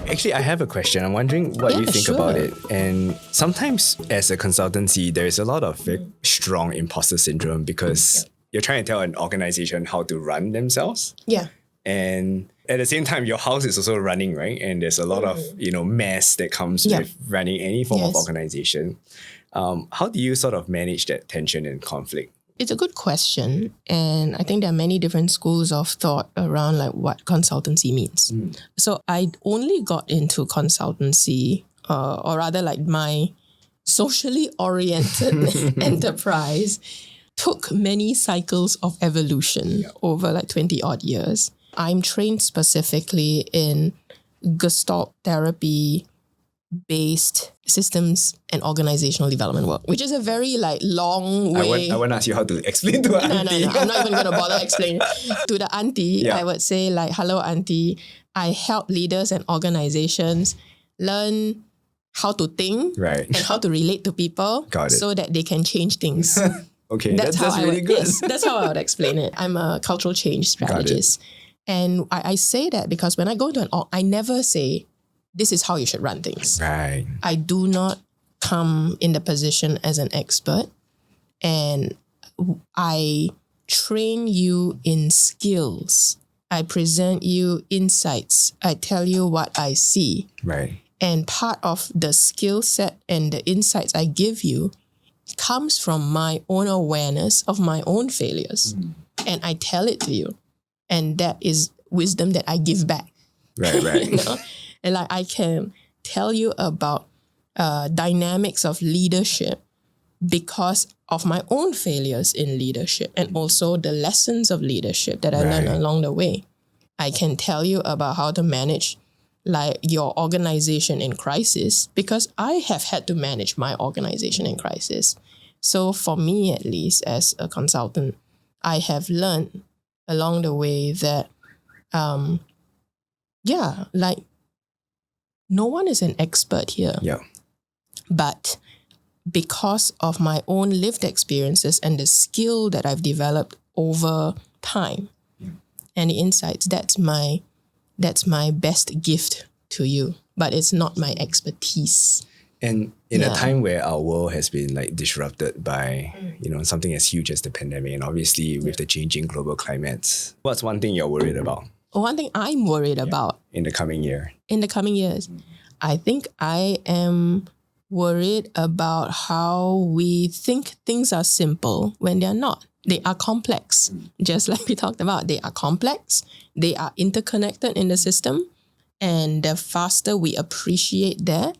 Actually, I have a question. I'm wondering what you think about sure. it. And sometimes as a consultancy, there is a lot of very strong imposter syndrome because you're trying to tell an organization how to run themselves. Yeah. And at the same time, your house is also running, right? And there's a lot of, mess that comes with running any form of organization. How do you sort of manage that tension and conflict? It's a good question. And I think there are many different schools of thought around like what consultancy means. So I only got into consultancy, or rather like my socially oriented enterprise took many cycles of evolution over like 20 odd years. I'm trained specifically in Gestalt therapy based systems and organizational development work, which is a very like long way. I won't ask you how to explain to an auntie. No. I'm not even going to bother explaining. To the auntie, Yeah. I would say like, hello auntie, I help leaders and organizations learn how to think and how to relate to people so that they can change things. Okay, that's really good. Yes, that's how I would explain it. I'm a cultural change strategist. And I say that because when I go to an org, I never say, this is how you should run things. Right. I do not come in the position as an expert, and I train you in skills. I present you insights. I tell you what I see. Right. And part of the skill set and the insights I give you comes from my own awareness of my own failures. And I tell it to you. And that is wisdom that I give back. Right. You know? And like I can tell you about dynamics of leadership because of my own failures in leadership and also the lessons of leadership that I learned along the way. I can tell you about how to manage like your organization in crisis because I have had to manage my organization in crisis. So for me, at least as a consultant, I have learned along the way that, like no one is an expert here. Yeah. But because of my own lived experiences and the skill that I've developed over time and the insights, that's my best gift to you. But it's not my expertise. And in a time where our world has been like disrupted by, something as huge as the pandemic, and obviously with the changing global climate, what's one thing you're worried about? One thing I'm worried about in the coming year. In the coming years, I think I am worried about how we think things are simple when they're not. They are complex. Just like we talked about, they are complex. They are interconnected in the system. And the faster we appreciate that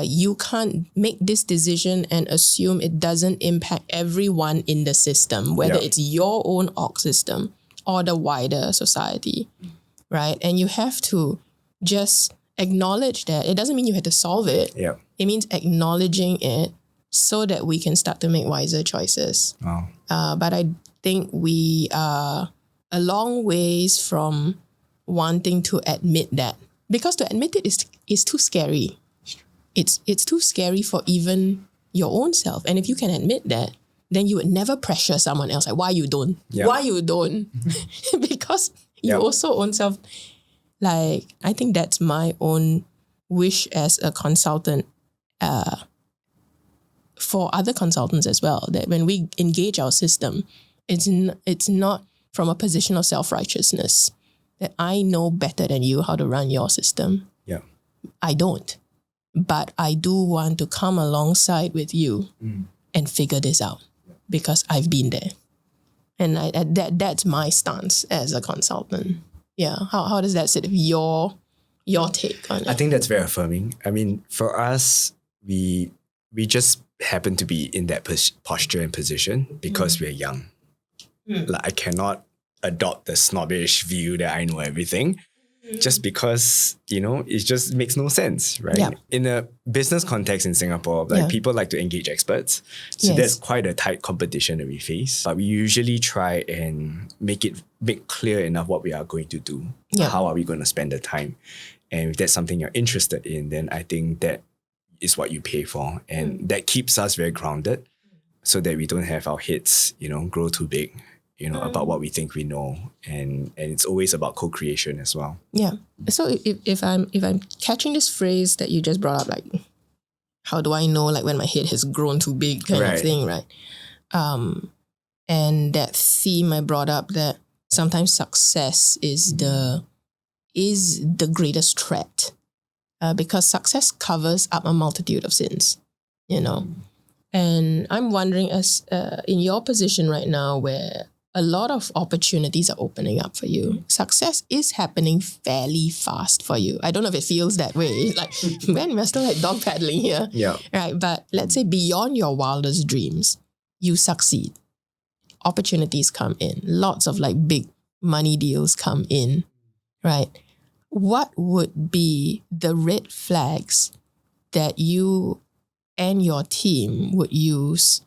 you can't make this decision and assume it doesn't impact everyone in the system, whether it's your own org system or the wider society, right? And you have to just acknowledge that. It doesn't mean you have to solve it. Yeah. It means acknowledging it so that we can start to make wiser choices. Wow. But I think we are a long ways from wanting to admit that. Because to admit it is too scary. It's too scary for even your own self. And if you can admit that, then you would never pressure someone else. Like, why you don't? Yeah. Why you don't? Because you also own self. Like, I think that's my own wish as a consultant for other consultants as well. That when we engage our system, it's not from a position of self-righteousness. That I know better than you how to run your system. Yeah. I don't. But I do want to come alongside with you and figure this out because I've been there. And that's my stance as a consultant. Yeah. How does that sit with your take on it? I think that's very affirming. I mean, for us, we just happen to be in that posture and position because we're young. Like I cannot adopt the snobbish view that I know everything just because, it just makes no sense, right? Yeah. In a business context in Singapore, people like to engage experts. So there's quite a tight competition that we face. But we usually try and make clear enough what we are going to do. Yeah. How are we going to spend the time? And if that's something you're interested in, then I think that is what you pay for. And that keeps us very grounded so that we don't have our heads, grow too big. about what we think we know, and it's always about co-creation as well. Yeah. So if I'm catching this phrase that you just brought up, like, how do I know, like, when my head has grown too big kind of thing, right? And that theme I brought up, that sometimes success is the greatest threat, because success covers up a multitude of sins, And I'm wondering, as in your position right now, where a lot of opportunities are opening up for you, success is happening fairly fast for you. I don't know if it feels that way. Like, man, we're still like dog paddling here. Yeah. Right. But let's say beyond your wildest dreams, you succeed. Opportunities come in. Lots of like big money deals come in. Right. What would be the red flags that you and your team would use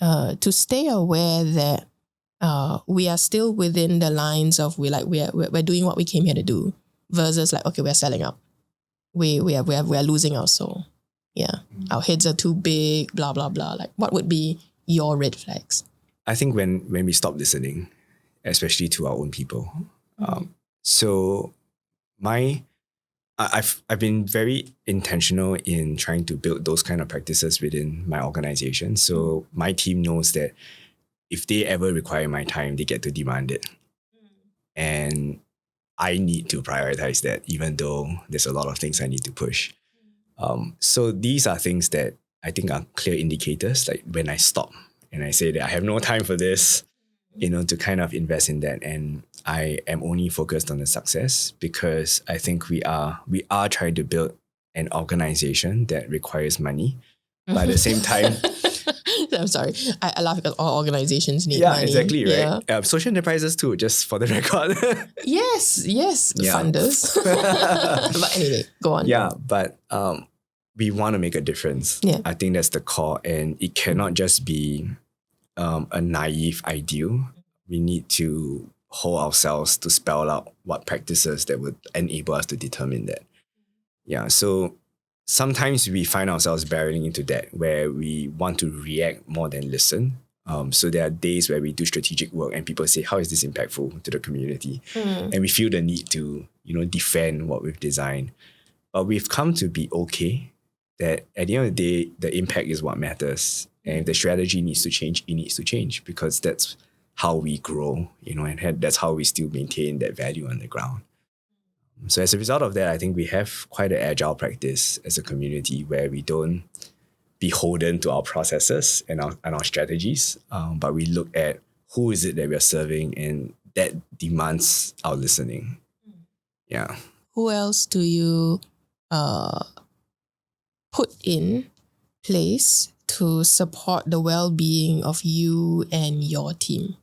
to stay aware that we are still within the lines of we're doing what we came here to do, versus like, okay, we're selling out. We're losing our soul. Yeah. Our heads are too big, blah, blah, blah. Like, what would be your red flags? I think when we stop listening, especially to our own people. So I've been very intentional in trying to build those kind of practices within my organization. So my team knows that if they ever require my time, they get to demand it. And I need to prioritize that, even though there's a lot of things I need to push. So these are things that I think are clear indicators. Like when I stop and I say that I have no time for this, to kind of invest in that. And I am only focused on the success, because I think we are trying to build an organization that requires money. But at the same time, I'm sorry, I laugh because all organizations need yeah, money. Exactly, right? Yeah. Social enterprises too, just for the record. Yes, Yeah. funders. But anyway, go on. Yeah, but we want to make a difference. Yeah. I think that's the core, and it cannot just be a naive ideal. We need to hold ourselves to spell out what practices that would enable us to determine that. Yeah, so sometimes we find ourselves barreling into that, where we want to react more than listen. So there are days where we do strategic work and people say, how is this impactful to the community? And we feel the need to, defend what we've designed. But we've come to be okay that at the end of the day, the impact is what matters. And if the strategy needs to change, it needs to change, because that's how we grow, and that's how we still maintain that value on the ground. So as a result of that, I think we have quite an agile practice as a community, where we don't beholden to our processes and our strategies, but we look at who is it that we're serving, and that demands our listening. Yeah. Who else do you put in place to support the well-being of you and your team?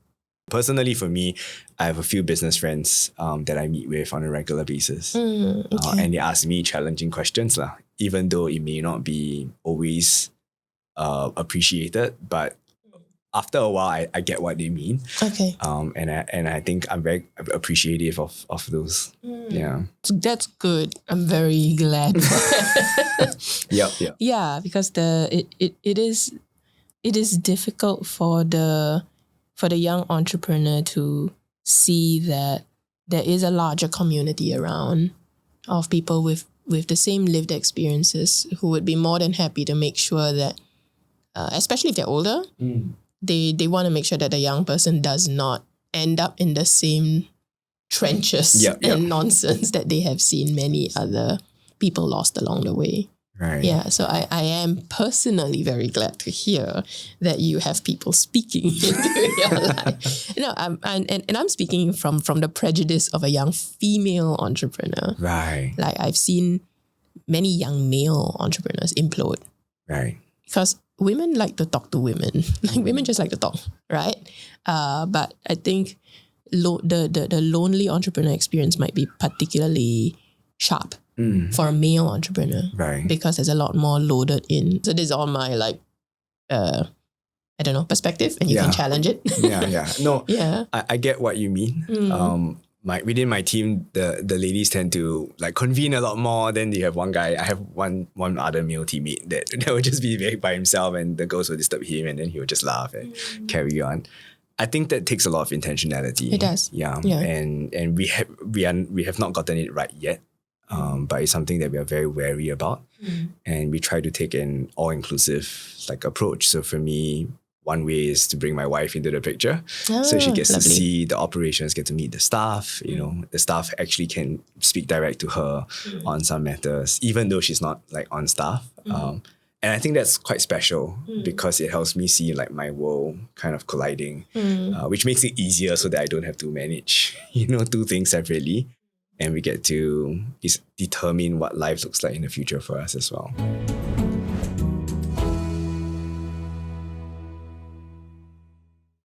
Personally, for me, I have a few business friends that I meet with on a regular basis. Okay. And they ask me challenging questions, even though it may not be always appreciated. But after a while, I get what they mean. Okay. And I think I'm very appreciative of those. Yeah. That's good. I'm very glad for that. Yep. Yeah, because it is difficult for the young entrepreneur to see that there is a larger community around of people with the same lived experiences, who would be more than happy to make sure that, especially if they're older, they want to make sure that the young person does not end up in the same trenches and nonsense that they have seen many other people lost along the way. Right. Yeah, so I am personally very glad to hear that you have people speaking into your life. I'm speaking from the prejudice of a young female entrepreneur. Right. Like, I've seen many young male entrepreneurs implode. Right. Because women like to talk to women. Like, women just like to talk, right? But I think the lonely entrepreneur experience might be particularly sharp for a male entrepreneur, right? Because there's a lot more loaded in. So this is all my perspective, and you can challenge it. No, yeah. I get what you mean. Within my team, the ladies tend to like convene a lot more. Then you have one guy. I have one other male teammate that would just be by himself, and the girls will disturb him, and then he would just laugh and carry on. I think that takes a lot of intentionality. It does. Yeah. Yeah. And we have not gotten it right yet. But it's something that we are very wary about. And we try to take an all-inclusive like approach. So for me, one way is to bring my wife into the picture. So she gets to see the operations, get to meet the staff. You know, the staff actually can speak direct to her on some matters, even though she's not like on staff. And I think that's quite special because it helps me see like my world kind of colliding, which makes it easier so that I don't have to manage, two things separately. And we get to determine what life looks like in the future for us as well.